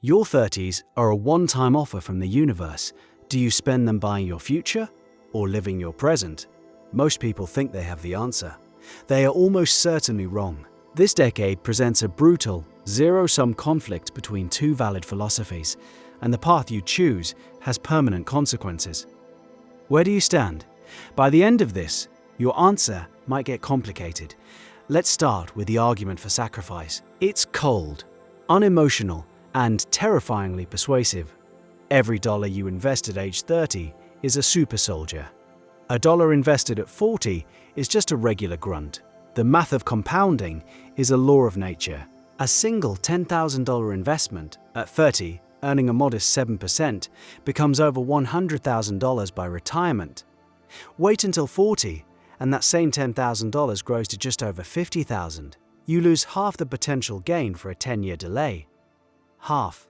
Your 30s are a one-time offer from the universe. Do you spend them buying your future or living your present? Most people think they have the answer. They are almost certainly wrong. This decade presents a brutal, zero-sum conflict between two valid philosophies, and the path you choose has permanent consequences. Where do you stand? By the end of this, your answer might get complicated. Let's start with the argument for sacrifice. It's cold, unemotional, and terrifyingly persuasive. Every dollar you invest at age 30 is a super soldier. A dollar invested at 40 is just a regular grunt. The math of compounding is a law of nature. A single $10,000 investment at 30, earning a modest 7%, becomes over $100,000 by retirement. Wait until 40, and that same $10,000 grows to just over $50,000. You lose half the potential gain for a 10-year delay. Half.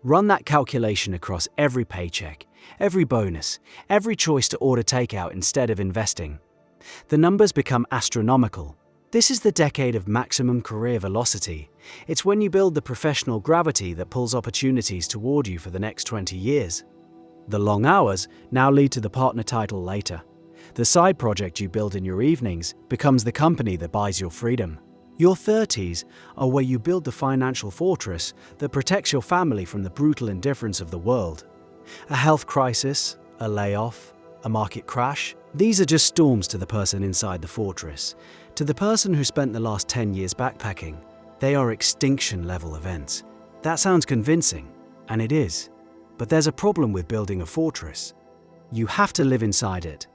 Run that calculation across every paycheck, every bonus, every choice to order takeout instead of investing. The numbers become astronomical. This is the decade of maximum career velocity. It's when you build the professional gravity that pulls opportunities toward you for the next 20 years. The long hours now lead to the partner title later. The side project you build in your evenings becomes the company that buys your freedom. Your 30s are where you build the financial fortress that protects your family from the brutal indifference of the world. A health crisis, a layoff, a market crash, these are just storms to the person inside the fortress. To the person who spent the last 10 years backpacking, they are extinction-level events. That sounds convincing, and it is. But there's a problem with building a fortress. You have to live inside it.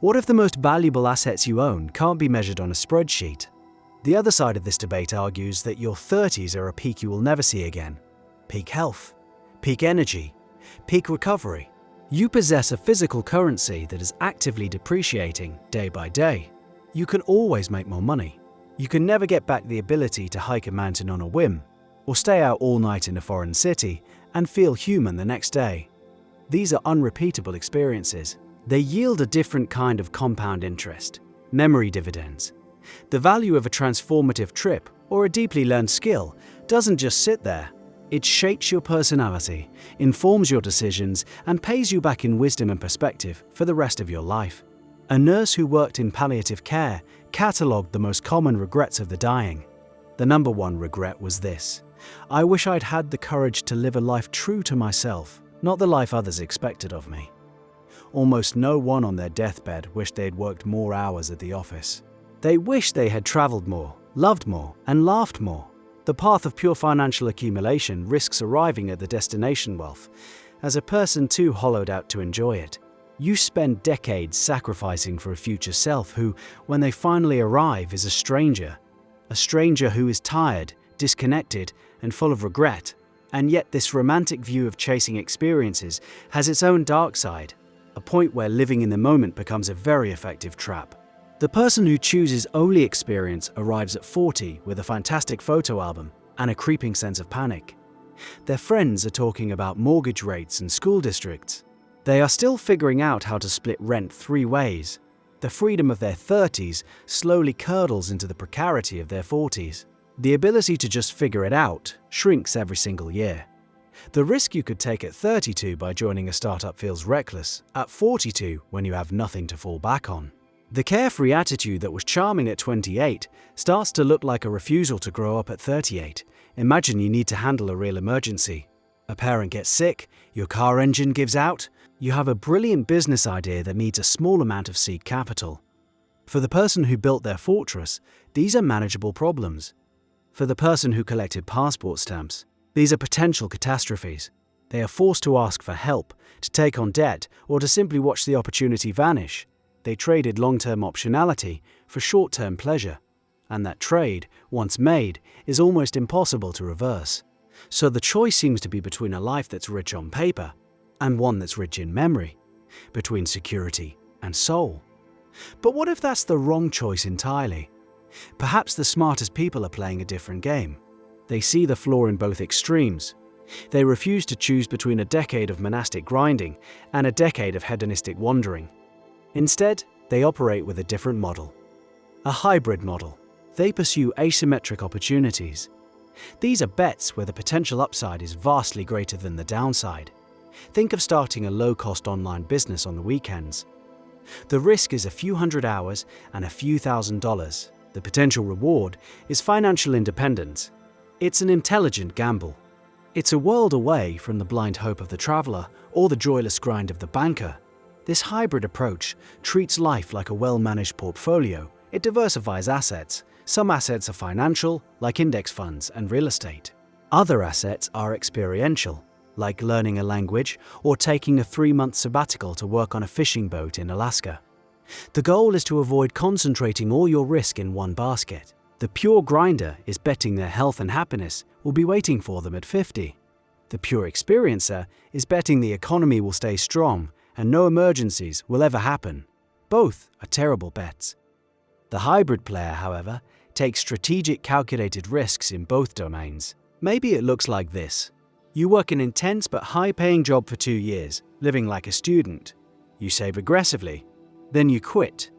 What if the most valuable assets you own can't be measured on a spreadsheet? The other side of this debate argues that your 30s are a peak you will never see again. Peak health, peak energy, peak recovery. You possess a physical currency that is actively depreciating day by day. You can always make more money. You can never get back the ability to hike a mountain on a whim, or stay out all night in a foreign city and feel human the next day. These are unrepeatable experiences. They yield a different kind of compound interest, memory dividends. The value of a transformative trip or a deeply learned skill doesn't just sit there. It shapes your personality, informs your decisions, and pays you back in wisdom and perspective for the rest of your life. A nurse who worked in palliative care catalogued the most common regrets of the dying. The number one regret was this: I wish I'd had the courage to live a life true to myself, not the life others expected of me. Almost no one on their deathbed wished they'd worked more hours at the office. They wished they had traveled more, loved more, and laughed more. The path of pure financial accumulation risks arriving at the destination wealth as a person too hollowed out to enjoy it. You spend decades sacrificing for a future self who, when they finally arrive, is a stranger who is tired, disconnected, and full of regret. And yet this romantic view of chasing experiences has its own dark side, a point where living in the moment becomes a very effective trap. The person who chooses only experience arrives at 40 with a fantastic photo album and a creeping sense of panic. Their friends are talking about mortgage rates and school districts. They are still figuring out how to split rent 3 ways. The freedom of their 30s slowly curdles into the precarity of their 40s. The ability to just figure it out shrinks every single year. The risk you could take at 32 by joining a startup feels reckless at 42 when you have nothing to fall back on. The carefree attitude that was charming at 28 starts to look like a refusal to grow up at 38. Imagine you need to handle a real emergency. A parent gets sick, your car engine gives out, you have a brilliant business idea that needs a small amount of seed capital. For the person who built their fortress, these are manageable problems. For the person who collected passport stamps, these are potential catastrophes. They are forced to ask for help, to take on debt, or to simply watch the opportunity vanish. They traded long-term optionality for short-term pleasure, and that trade, once made, is almost impossible to reverse. So the choice seems to be between a life that's rich on paper and one that's rich in memory, between security and soul. But what if that's the wrong choice entirely? Perhaps the smartest people are playing a different game. They see the flaw in both extremes. They refuse to choose between a decade of monastic grinding and a decade of hedonistic wandering. Instead, they operate with a different model. A hybrid model. They pursue asymmetric opportunities. These are bets where the potential upside is vastly greater than the downside. Think of starting a low-cost online business on the weekends. The risk is a few hundred hours and a few $1,000s. The potential reward is financial independence. It's an intelligent gamble. It's a world away from the blind hope of the traveler or the joyless grind of the banker. This hybrid approach treats life like a well-managed portfolio. It diversifies assets. Some assets are financial, like index funds and real estate. Other assets are experiential, like learning a language or taking a 3-month sabbatical to work on a fishing boat in Alaska. The goal is to avoid concentrating all your risk in one basket. The pure grinder is betting their health and happiness will be waiting for them at 50. The pure experiencer is betting the economy will stay strong and no emergencies will ever happen. Both are terrible bets. The hybrid player, however, takes strategic calculated risks in both domains. Maybe it looks like this. You work an intense but high-paying job for 2 years, living like a student. You save aggressively. Then you quit.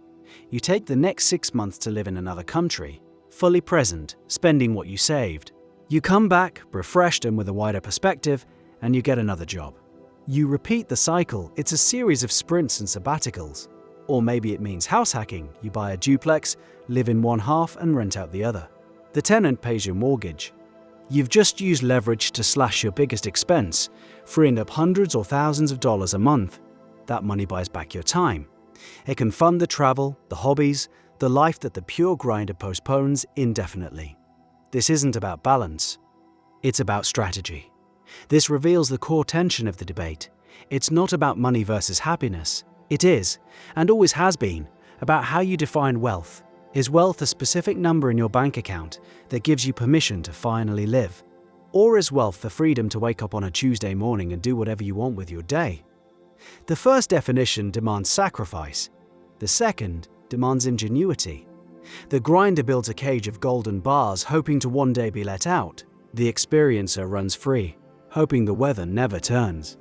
You take the next 6 months to live in another country, fully present, spending what you saved. You come back, refreshed and with a wider perspective, and you get another job. You repeat the cycle. It's a series of sprints and sabbaticals. Or maybe it means house hacking. You buy a duplex, live in one half and rent out the other. The tenant pays your mortgage. You've just used leverage to slash your biggest expense, freeing up hundreds or thousands of dollars a month. That money buys back your time. It can fund the travel, the hobbies, the life that the pure grinder postpones indefinitely. This isn't about balance. It's about strategy. This reveals the core tension of the debate. It's not about money versus happiness. It is, and always has been, about how you define wealth. Is wealth a specific number in your bank account that gives you permission to finally live? Or is wealth the freedom to wake up on a Tuesday morning and do whatever you want with your day? The first definition demands sacrifice. The second demands ingenuity. The grinder builds a cage of golden bars hoping to one day be let out. The experiencer runs free, hoping the weather never turns.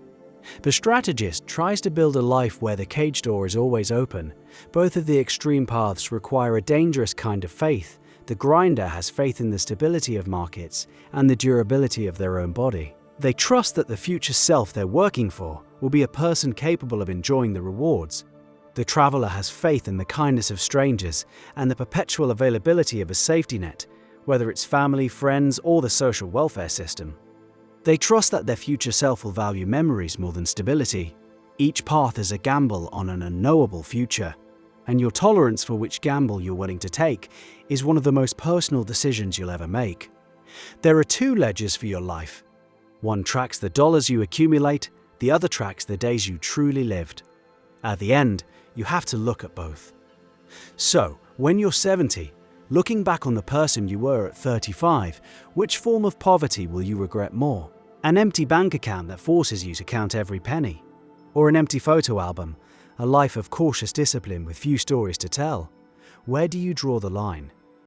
The strategist tries to build a life where the cage door is always open. Both of the extreme paths require a dangerous kind of faith. The grinder has faith in the stability of markets and the durability of their own body. They trust that the future self they're working for will be a person capable of enjoying the rewards. The traveler has faith in the kindness of strangers and the perpetual availability of a safety net, whether it's family, friends, or the social welfare system. They trust that their future self will value memories more than stability. Each path is a gamble on an unknowable future, and your tolerance for which gamble you're willing to take is one of the most personal decisions you'll ever make. There are 2 ledgers for your life. One tracks the dollars you accumulate, the other tracks the days you truly lived. At the end, you have to look at both. So, when you're 70, looking back on the person you were at 35, which form of poverty will you regret more? An empty bank account that forces you to count every penny? Or an empty photo album, a life of cautious discipline with few stories to tell? Where do you draw the line?